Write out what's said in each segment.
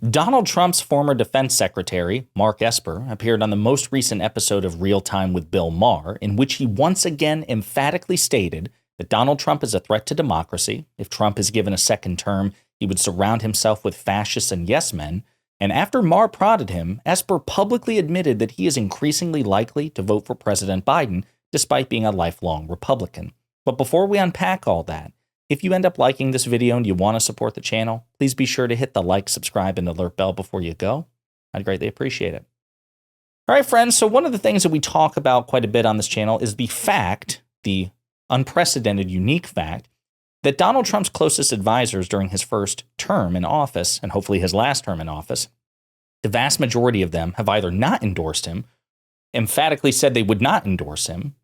Donald Trump's former defense secretary, Mark Esper, appeared on the most recent episode of Real Time with Bill Maher, in which he once again emphatically stated that Donald Trump is a threat to democracy. If Trump is given a second term, he would surround himself with fascists and yes men. And after Maher prodded him, Esper publicly admitted that he is increasingly likely to vote for President Biden, despite being a lifelong Republican. But before we unpack all that, if you end up liking this video and you want to support the channel, please be sure to hit the like, subscribe, and alert bell before you go. I'd greatly appreciate it. All right, friends, so one of the things that we talk about quite a bit on this channel is the unprecedented, unique fact, that Donald Trump's closest advisors during his first term in office, and hopefully his last term in office, the vast majority of them have either not endorsed him, emphatically said they would not endorse him,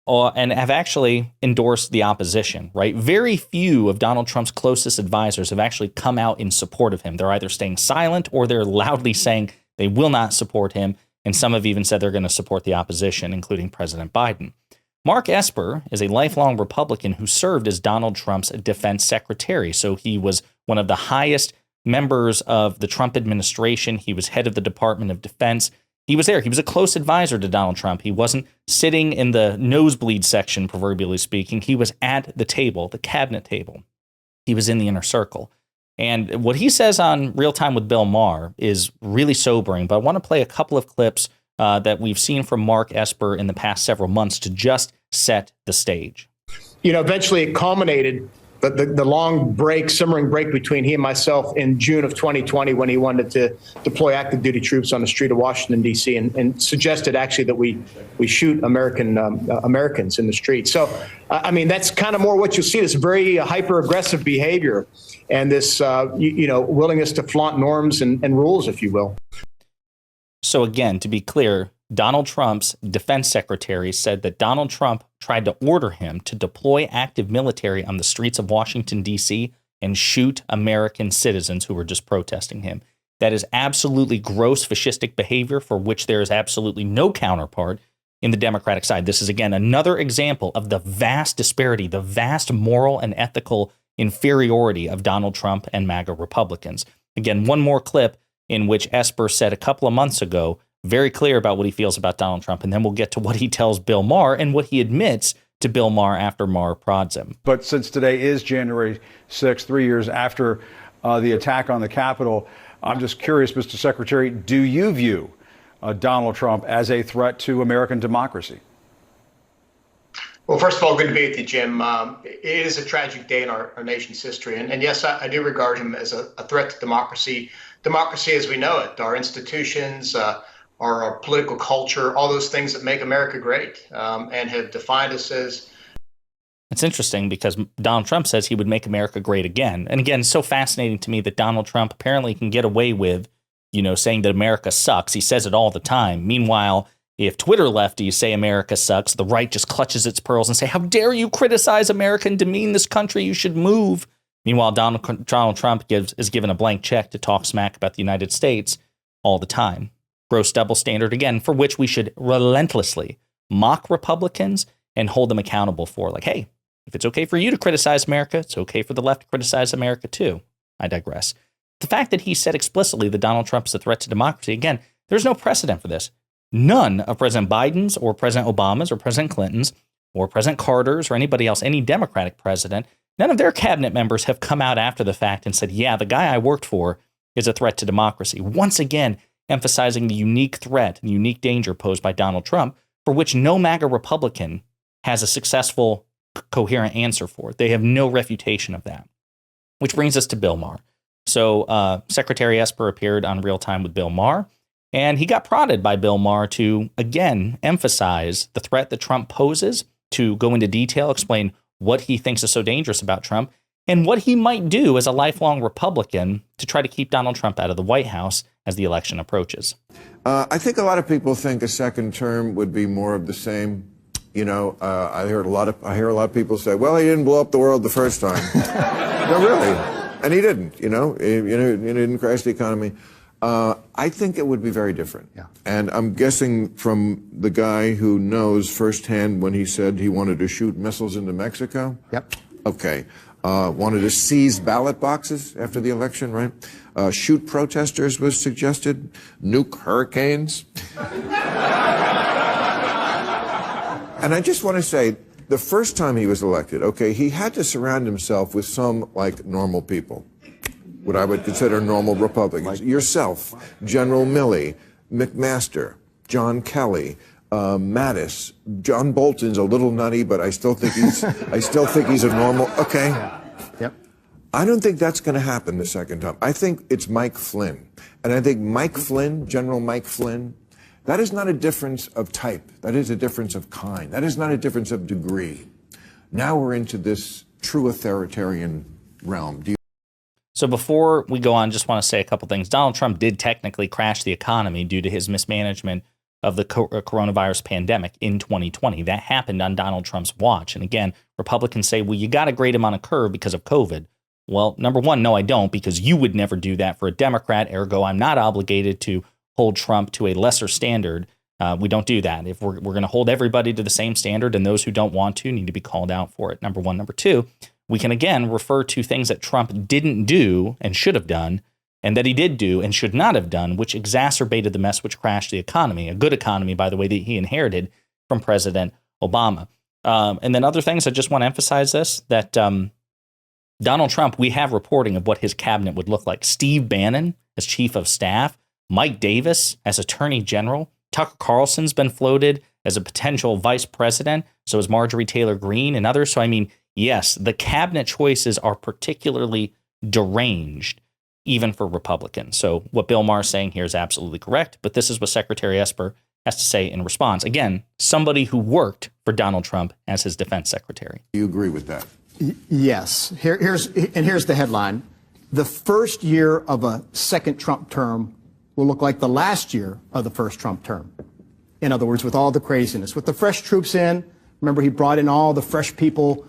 and have actually endorsed the opposition, right? Very few of Donald Trump's closest advisors have actually come out in support of him. They're either staying silent or they're loudly saying they will not support him. And some have even said they're going to support the opposition, including President Biden. Mark Esper is a lifelong Republican who served as Donald Trump's defense secretary. So he was one of the highest members of the Trump administration. He was head of the Department of Defense. He was there. He was a close advisor to Donald Trump. He wasn't sitting in the nosebleed section, proverbially speaking. He was at the table, the cabinet table. He was in the inner circle. And what he says on Real Time with Bill Maher is really sobering. But I want to play a couple of clips that we've seen from Mark Esper in the past several months to just set the stage. You know, eventually it culminated, the long break, simmering break between he and myself in June of 2020 when he wanted to deploy active duty troops on the street of Washington, D.C. and suggested actually that we shoot Americans in the street. So, I mean, that's kind of more what you'll see, this very hyper-aggressive behavior and this, willingness to flaunt norms and rules, if you will. So again, to be clear, Donald Trump's defense secretary said that Donald Trump tried to order him to deploy active military on the streets of Washington, D.C. and shoot American citizens who were just protesting him. That is absolutely gross fascistic behavior for which there is absolutely no counterpart in the Democratic side. This is, again, another example of the vast disparity, the vast moral and ethical inferiority of Donald Trump and MAGA Republicans. Again, one more clip in which Esper said a couple of months ago, very clear about what he feels about Donald Trump, and then we'll get to what he tells Bill Maher and what he admits to Bill Maher after Maher prods him. But since today is January 6th, 3 years after the attack on the Capitol, I'm just curious, Mr. Secretary, do you view Donald Trump as a threat to American democracy? Well, first of all, good to be with you, Jim. It is a tragic day in our nation's history. And yes, I do regard him as a threat to democracy. Democracy as we know it, our institutions, our political culture, all those things that make America great and have defined us as. It's interesting because Donald Trump says he would make America great again. And again, it's so fascinating to me that Donald Trump apparently can get away with, saying that America sucks. He says it all the time. Meanwhile, if Twitter lefties say America sucks, the right just clutches its pearls and say, how dare you criticize America and demean this country? You should move. Meanwhile, Donald Trump is given a blank check to talk smack about the United States all the time. Gross double standard, again, for which we should relentlessly mock Republicans and hold them accountable for. Like, hey, if it's okay for you to criticize America, it's okay for the left to criticize America too. I digress. The fact that he said explicitly that Donald Trump is a threat to democracy, again, there's no precedent for this. None of President Biden's or President Obama's or President Clinton's or President Carter's or anybody else, any Democratic president, none of their cabinet members have come out after the fact and said, yeah, the guy I worked for is a threat to democracy. Once again, emphasizing the unique threat and unique danger posed by Donald Trump, for which no MAGA Republican has a successful, coherent answer for. They have no refutation of that. Which brings us to Bill Maher. So Secretary Esper appeared on Real Time with Bill Maher, and he got prodded by Bill Maher to, again, emphasize the threat that Trump poses, to go into detail, explain what he thinks is so dangerous about Trump, and what he might do as a lifelong Republican to try to keep Donald Trump out of the White House as the election approaches. I think a lot of people think a second term would be more of the same. I hear a lot of people say, well, he didn't blow up the world the first time. No, really. And he didn't, he didn't crash the economy. I think it would be very different. Yeah. And I'm guessing from the guy who knows firsthand when he said he wanted to shoot missiles into Mexico. Yep. Okay. wanted to seize ballot boxes after the election, right? Shoot protesters was suggested, nuke hurricanes. And I just want to say, the first time he was elected, okay, he had to surround himself with some, like, normal people, what I would consider normal Republicans. Yourself, General Milley, McMaster, John Kelly, Mattis. John Bolton's a little nutty, but I still think he's a normal. Okay. Yep. I don't think that's going to happen the second time. I think it's Mike Flynn, and I think Mike Flynn, General Mike Flynn, that is not a difference of type. That is a difference of kind. That is not a difference of degree. Now we're into this true authoritarian realm. So before we go on, just want to say a couple things. Donald Trump did technically crash the economy due to his mismanagement of the coronavirus pandemic in 2020. That happened on Donald Trump's watch. And again, Republicans say, well, you got to grade him on a curve because of COVID. Well, number one, no, I don't, because you would never do that for a Democrat. Ergo, I'm not obligated to hold Trump to a lesser standard. We don't do that. If we're going to hold everybody to the same standard, and those who don't want to need to be called out for it. Number one. Number two, we can again refer to things that Trump didn't do and should have done, and that he did do and should not have done, which exacerbated the mess, which crashed the economy, a good economy, by the way, that he inherited from President Obama. And then other things, I just want to emphasize this, that Donald Trump, we have reporting of what his cabinet would look like. Steve Bannon as chief of staff, Mike Davis as attorney general, Tucker Carlson's been floated as a potential vice president, so is Marjorie Taylor Greene and others. So, I mean, yes, the cabinet choices are particularly deranged, even for Republicans. So what Bill Maher is saying here is absolutely correct, but this is what Secretary Esper has to say in response. Again, somebody who worked for Donald Trump as his defense secretary. Do you agree with that? Yes. Here's the headline. The first year of a second Trump term will look like the last year of the first Trump term. In other words, with all the craziness, with the fresh troops in. Remember, he brought in all the fresh people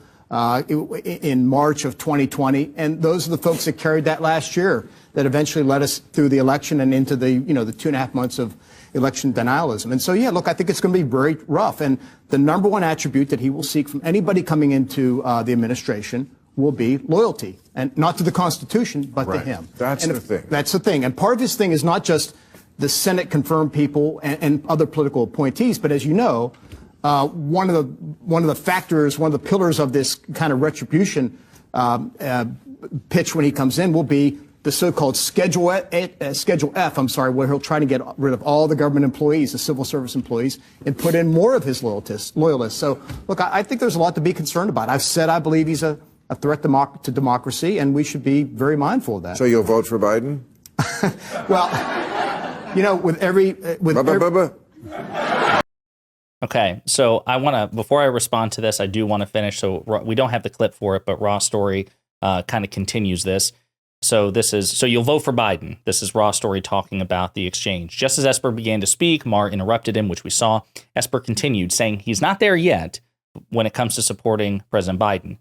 in March of 2020, and those are the folks that carried that last year that eventually led us through the election and into the 2.5 months of election denialism. And so, yeah, look, I think it's going to be very rough. And the number one attribute that he will seek from anybody coming into the administration will be loyalty, and not to the Constitution, but to him. That's the thing. That's the thing. And part of his thing is not just the Senate confirmed people and other political appointees, but as you know, one of the factors, one of the pillars of this kind of retribution pitch when he comes in will be the so-called Schedule F, where he'll try to get rid of all the government employees, the civil service employees, and put in more of his loyalists. So, look, I think there's a lot to be concerned about. I've said I believe he's a threat to democracy, and we should be very mindful of that. So you'll vote for Biden? Well, Okay, so I want to, before I respond to this, I do want to finish. So we don't have the clip for it, but Raw Story kind of continues this. So you'll vote for Biden. This is Raw Story talking about the exchange. Just as Esper began to speak, Maher interrupted him, which we saw. Esper continued, saying he's not there yet when it comes to supporting President Biden.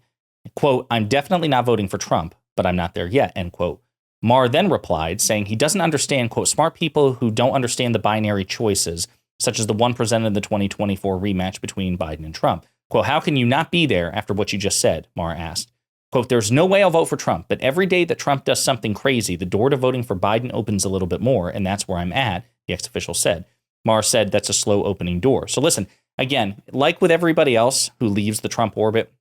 Quote, I'm definitely not voting for Trump, but I'm not there yet, end quote. Maher then replied, saying he doesn't understand, quote, smart people who don't understand the binary choices, such as the one presented in the 2024 rematch between Biden and Trump. Quote, how can you not be there after what you just said? Maher asked. Quote, there's no way I'll vote for Trump, but every day that Trump does something crazy, the door to voting for Biden opens a little bit more, and that's where I'm at, the ex-official said. Maher said that's a slow opening door. So listen, again, like with everybody else who leaves the Trump orbit,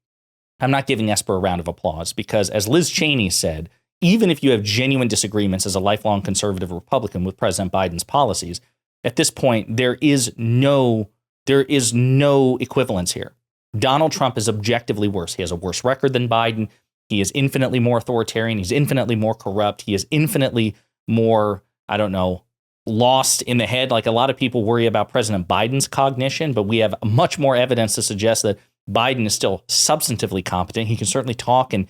I'm not giving Esper a round of applause because, as Liz Cheney said, even if you have genuine disagreements as a lifelong conservative Republican with President Biden's policies, at this point, there is no equivalence here. Donald Trump is objectively worse. He has a worse record than Biden. He is infinitely more authoritarian. He's infinitely more corrupt. He is infinitely more, lost in the head. Like a lot of people worry about President Biden's cognition, but we have much more evidence to suggest that Biden is still substantively competent. He can certainly talk and,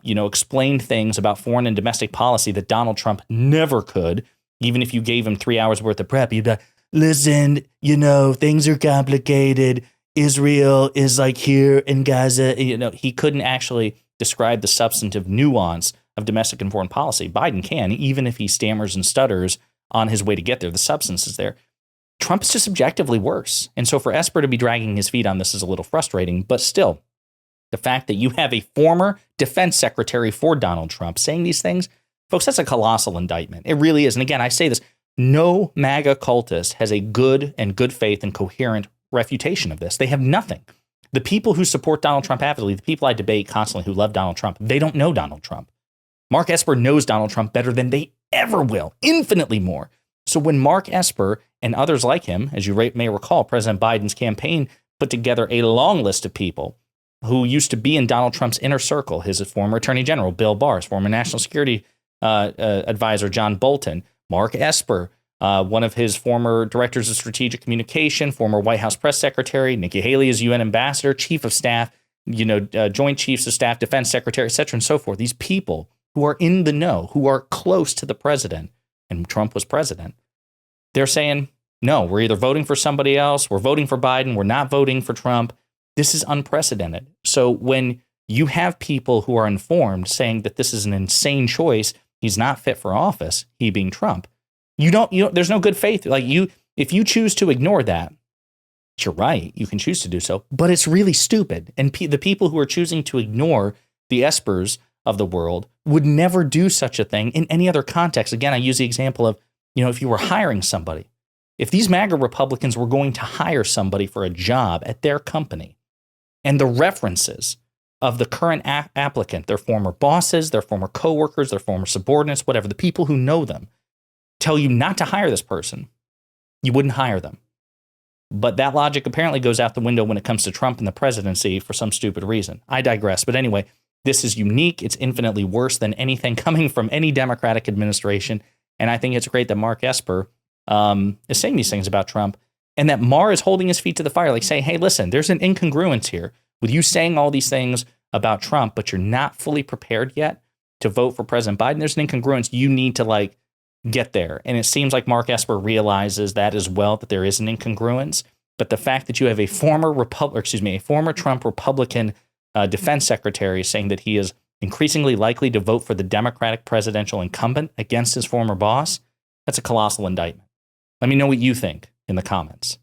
explain things about foreign and domestic policy that Donald Trump never could. Even if you gave him 3 hours worth of prep, he'd be like, listen, things are complicated. Israel is like here in Gaza. He couldn't actually describe the substantive nuance of domestic and foreign policy. Biden can, even if he stammers and stutters on his way to get there. The substance is there. Trump is just objectively worse. And so for Esper to be dragging his feet on this is a little frustrating, but still, The fact that you have a former defense secretary for Donald Trump saying these things, folks, that's a colossal indictment. It really is. And again, I say this, no MAGA cultist has a good faith and coherent refutation of this. They have nothing. The people who support Donald Trump avidly, the people I debate constantly who love Donald Trump, they don't know Donald Trump. Mark Esper knows Donald Trump better than they ever will, infinitely more. So when Mark Esper and others like him, as you may recall, President Biden's campaign put together a long list of people who used to be in Donald Trump's inner circle, his former Attorney General, Bill Maher, his former National Security Advisor, John Bolton, Mark Esper, one of his former directors of strategic communication, former White House press secretary, Nikki Haley is UN ambassador, chief of staff, joint chiefs of staff, defense secretary, et cetera, and so forth. These people who are in the know, who are close to the president, and Trump was president, they're saying, no, we're either voting for somebody else, we're voting for Biden, we're not voting for Trump. This is unprecedented. So when you have people who are informed saying that this is an insane choice, he's not fit for office, he being Trump, there's no good faith. If you choose to ignore that, you're right, you can choose to do so, but it's really stupid. And the people who are choosing to ignore the Espers of the world would never do such a thing in any other context. Again, I use the example of, if you were hiring somebody, if these MAGA Republicans were going to hire somebody for a job at their company, and the references of the current applicant, their former bosses, their former coworkers, their former subordinates, whatever, the people who know them, tell you not to hire this person, you wouldn't hire them. But that logic apparently goes out the window when it comes to Trump and the presidency for some stupid reason. I digress. But anyway, this is unique. It's infinitely worse than anything coming from any Democratic administration. And I think it's great that Mark Esper is saying these things about Trump, and that Maher is holding his feet to the fire, like saying, hey, listen, there's an incongruence here with you saying all these things about Trump, but you're not fully prepared yet to vote for President Biden. There's an incongruence. You need to get there. And it seems like Mark Esper realizes that as well, that there is an incongruence. But the fact that you have a former Trump Republican defense secretary saying that he is increasingly likely to vote for the Democratic presidential incumbent against his former boss, that's a colossal indictment. Let me know what you think in the comments.